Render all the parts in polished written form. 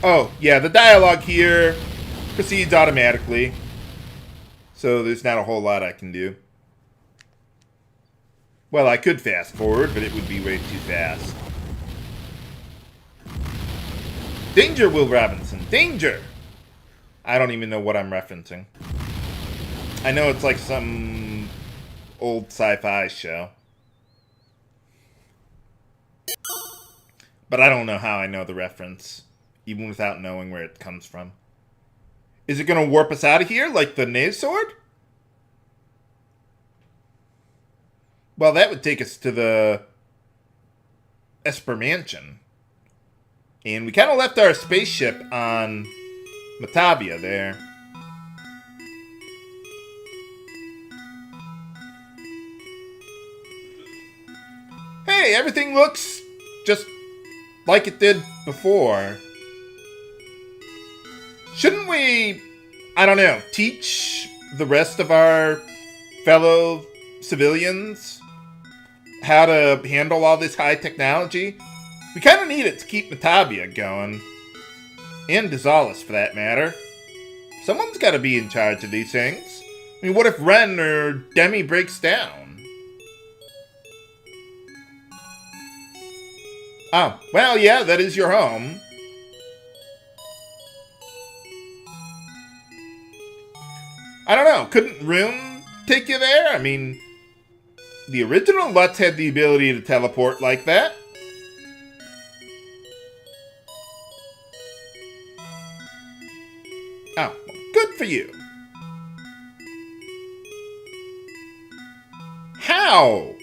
Oh, yeah, the dialogue here proceeds automatically. So there's not a whole lot I can do. Well, I could fast forward, but it would be way too fast. Danger, Will Robinson. Danger! I don't even know what I'm referencing. I know it's like some old sci-fi show. But I don't know how I know the reference, even without knowing where it comes from. Is it going to warp us out of here like the Knave Sword? Well, that would take us to the Esper Mansion. And we kind of left our spaceship on Matavia there. Hey, everything looks just like it did before. Shouldn't we, I don't know, teach the rest of our fellow civilians how to handle all this high technology? We kind of need it to keep Matavia going. And Dezalis, for that matter. Someone's got to be in charge of these things. I mean, what if Ren or Demi breaks down? Oh, well, yeah, that is your home. I don't know, couldn't Rune take you there? I mean, the original Lutz had the ability to teleport like that. Oh, well, good for you. How?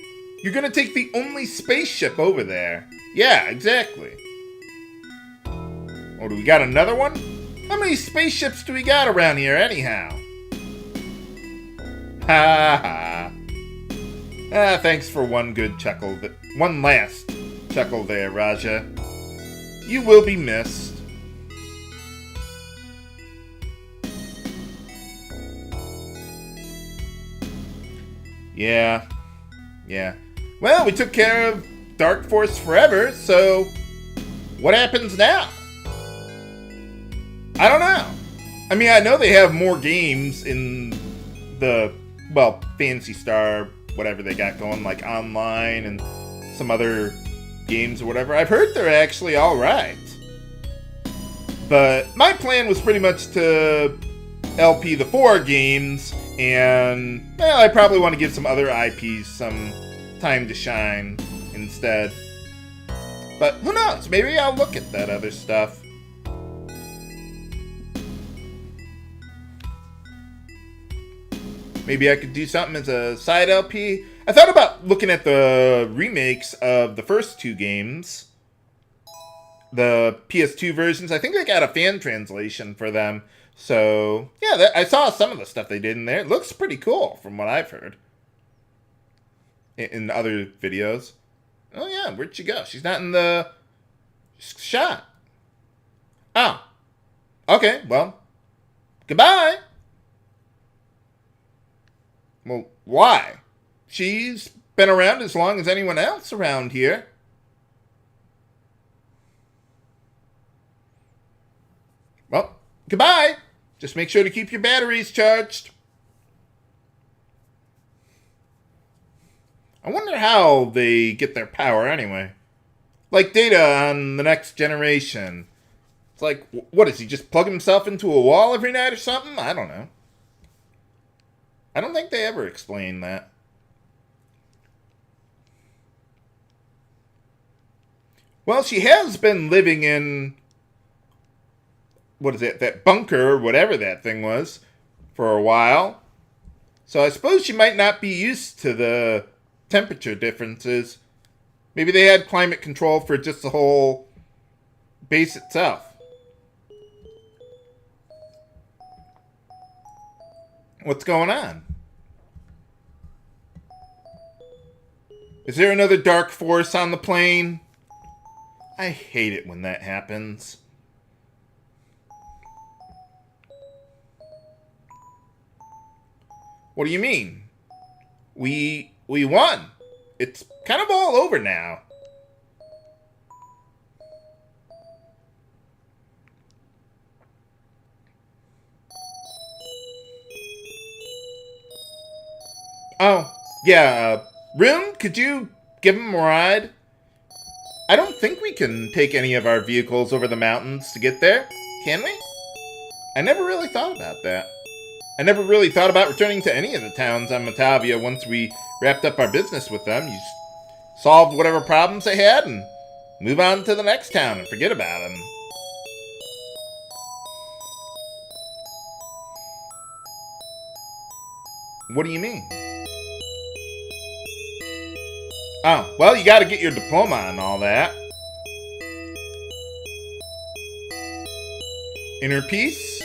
You're gonna take the only spaceship over there. Yeah, exactly. Oh, do we got another one? How many spaceships do we got around here anyhow? Ha ha. Ah, thanks for one good chuckle. One last chuckle there, Raja. You will be missed. Yeah. Well, we took care of Dark Force Forever, so what happens now? I don't know. I mean, I know they have more games in the, well, Phantasy Star, whatever they got going, like online and some other games or whatever. I've heard they're actually alright. But my plan was pretty much to LP the 4 games, and, well, I probably want to give some other IPs some time to shine instead. But who knows? Maybe I'll look at that other stuff. Maybe I could do something as a side LP. I thought about looking at the remakes of the first 2 games. The PS2 versions. I think they got a fan translation for them. So, yeah, I saw some of the stuff they did in there. It looks pretty cool from what I've heard. In other videos. Oh, yeah, where'd she go? She's not in the shot. Oh. Okay, well. Goodbye. Well, why? She's been around as long as anyone else around here. Well, goodbye. Just make sure to keep your batteries charged. I wonder how they get their power anyway. Like Data on the Next Generation. It's like, what, does he just plug himself into a wall every night or something? I don't know. I don't think they ever explain that. Well, she has been living in, what is it, that bunker, or whatever that thing was, for a while. So I suppose she might not be used to the temperature differences. Maybe they had climate control for just the whole base itself. What's going on? Is there another dark force on the plane? I hate it when that happens. What do you mean? We won. It's kind of all over now. Oh, yeah, Rune, could you give him a ride? I don't think we can take any of our vehicles over the mountains to get there, can we? I never really thought about that. I never really thought about returning to any of the towns on Matavia once we wrapped up our business with them. You just solved whatever problems they had and move on to the next town and forget about them. What do you mean? Oh, well, you gotta get your diploma and all that. Inner peace?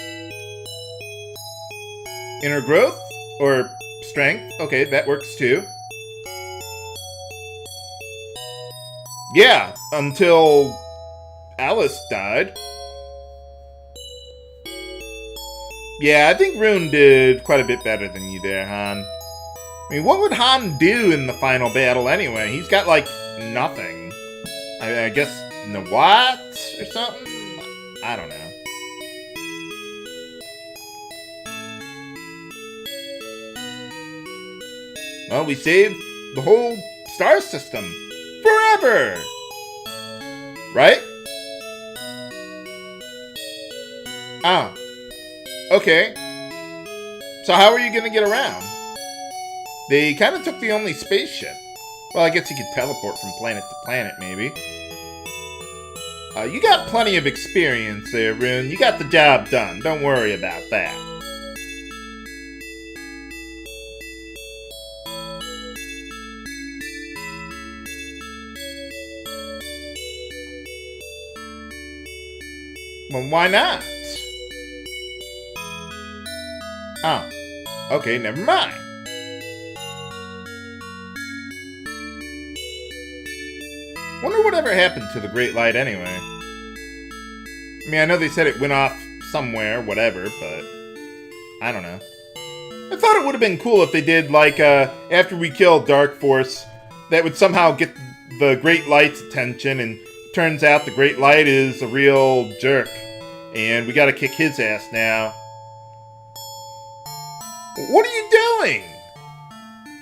Inner growth? Or strength? Okay, that works too. Yeah, until Alice died. Yeah, I think Rune did quite a bit better than you there, Han. I mean, what would Han do in the final battle anyway? He's got, like, nothing. I guess Nawat or something? I don't know. Well, we saved the whole star system. Forever! Right? Oh. Okay. So how are you gonna get around? They kind of took the only spaceship. Well, I guess you could teleport from planet to planet, maybe. You got plenty of experience there, Rune. You got the job done. Don't worry about that. Well, why not? Oh. Okay, never mind. Wonder whatever happened to the Great Light anyway. I mean, I know they said it went off somewhere, whatever, but I don't know. I thought it would have been cool if they did, like, after we killed Dark Force, that would somehow get the Great Light's attention, and turns out the Great Light is a real jerk, and we gotta kick his ass now. What are you doing?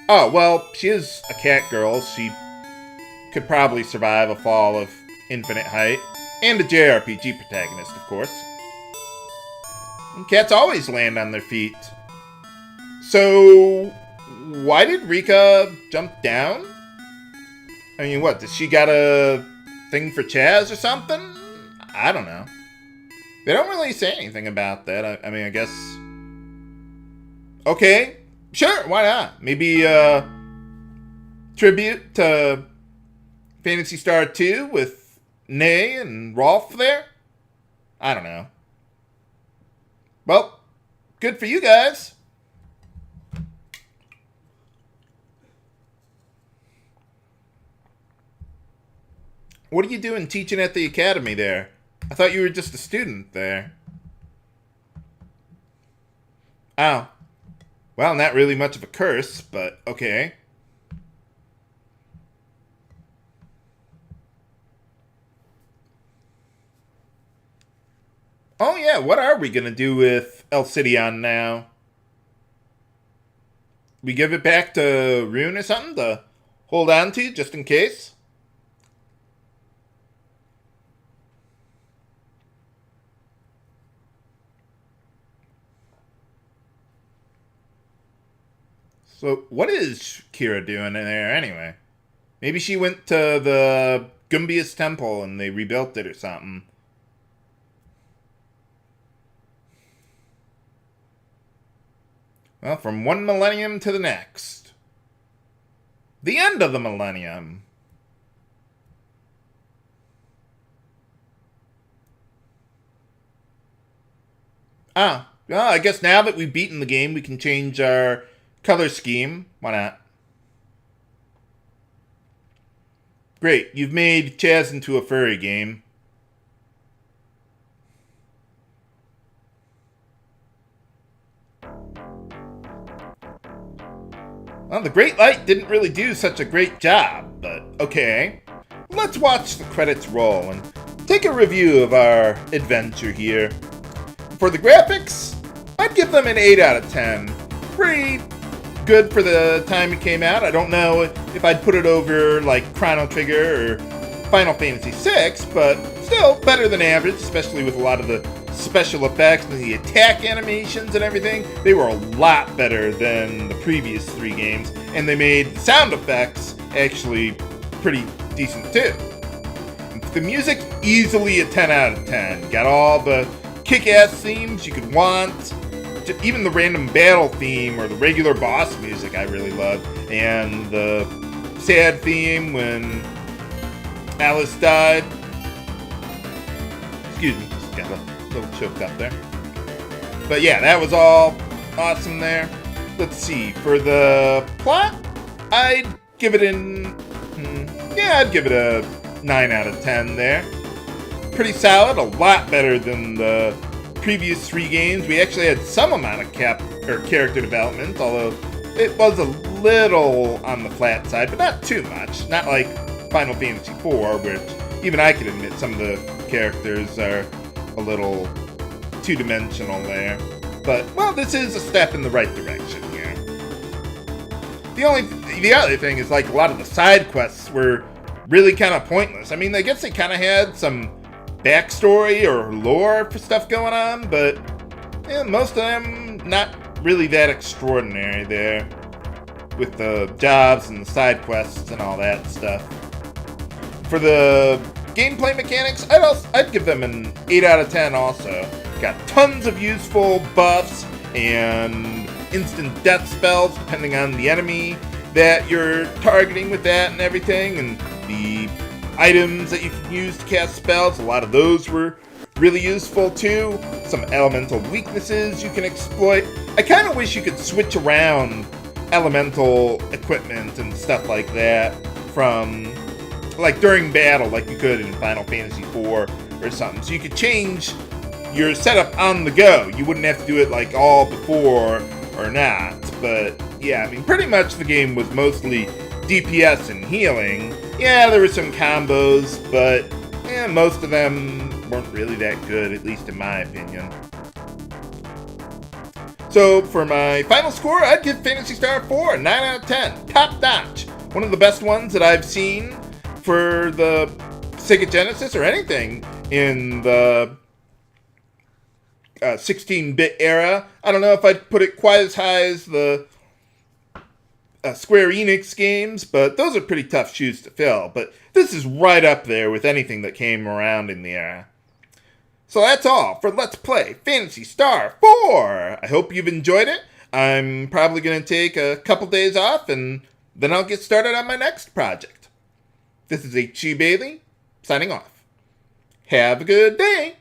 Oh, well, she is a cat girl. She could probably survive a fall of infinite height. And a JRPG protagonist, of course. And cats always land on their feet. So, why did Rika jump down? I mean, what, does she got a thing for Chaz or something? I don't know. They don't really say anything about that. I mean, I guess... Okay, sure, why not? Maybe, tribute to Phantasy Star 2 with Nay and Rolf there? I don't know. Well, good for you guys. What are you doing teaching at the academy there? I thought you were just a student there. Oh. Well, not really much of a curse, but okay. Oh yeah, what are we gonna do with Alcidion now? We give it back to Rune or something to hold on to, just in case? So, what is Kira doing in there anyway? Maybe she went to the Gumbius Temple and they rebuilt it or something. Well, from one millennium to the next. The end of the millennium. Ah, well, I guess now that we've beaten the game, we can change our color scheme. Why not? Great, you've made Chaz into a furry game. Well, the Great Light didn't really do such a great job, but okay. Let's watch the credits roll and take a review of our adventure here. For the graphics, I'd give them an 8 out of 10. Pretty good for the time it came out. I don't know if I'd put it over like Chrono Trigger or Final Fantasy VI, but still better than average, especially with a lot of the special effects and the attack animations and everything. They were a lot better than the previous 3 games, and they made the sound effects actually pretty decent too. The music, easily a 10 out of 10. Got all the kick-ass themes you could want. Even the random battle theme or the regular boss music I really love. And the sad theme when Alice died. Excuse me, just got a little choked up there. But yeah, that was all awesome there. Let's see, for the plot, I'd give it I'd give it a 9 out of 10 there. Pretty solid, a lot better than the previous 3 games. We actually had some amount of character development, although it was a little on the flat side, but not too much. Not like Final Fantasy IV, which even I can admit some of the characters are a little two-dimensional there. But, well, this is a step in the right direction here. The other thing is, like, a lot of the side quests were really kind of pointless. I mean, I guess they kind of had some backstory or lore for stuff going on, but yeah, most of them not really that extraordinary there with the jobs and the side quests and all that stuff. For the gameplay mechanics, I'd give them an 8 out of 10 also. Got tons of useful buffs and instant death spells depending on the enemy that you're targeting with that and everything, and the items that you can use to cast spells, a lot of those were really useful too. Some elemental weaknesses you can exploit. I kind of wish you could switch around elemental equipment and stuff like that from, like, during battle, like you could in Final Fantasy IV or something. So you could change your setup on the go. You wouldn't have to do it, like, all before or not. But yeah, I mean, pretty much the game was mostly DPS and healing. Yeah, there were some combos, but yeah, most of them weren't really that good, at least in my opinion. So for my final score, I'd give Phantasy Star 4 a 9 out of 10. Top notch. One of the best ones that I've seen for the Sega Genesis or anything in the 16-bit era. I don't know if I'd put it quite as high as the Square Enix games, but those are pretty tough shoes to fill. But this is right up there with anything that came around in the era. So that's all for Let's Play Phantasy Star 4. I hope you've enjoyed it. I'm probably going to take a couple days off, and then I'll get started on my next project. This is H.G. Bailey, signing off. Have a good day.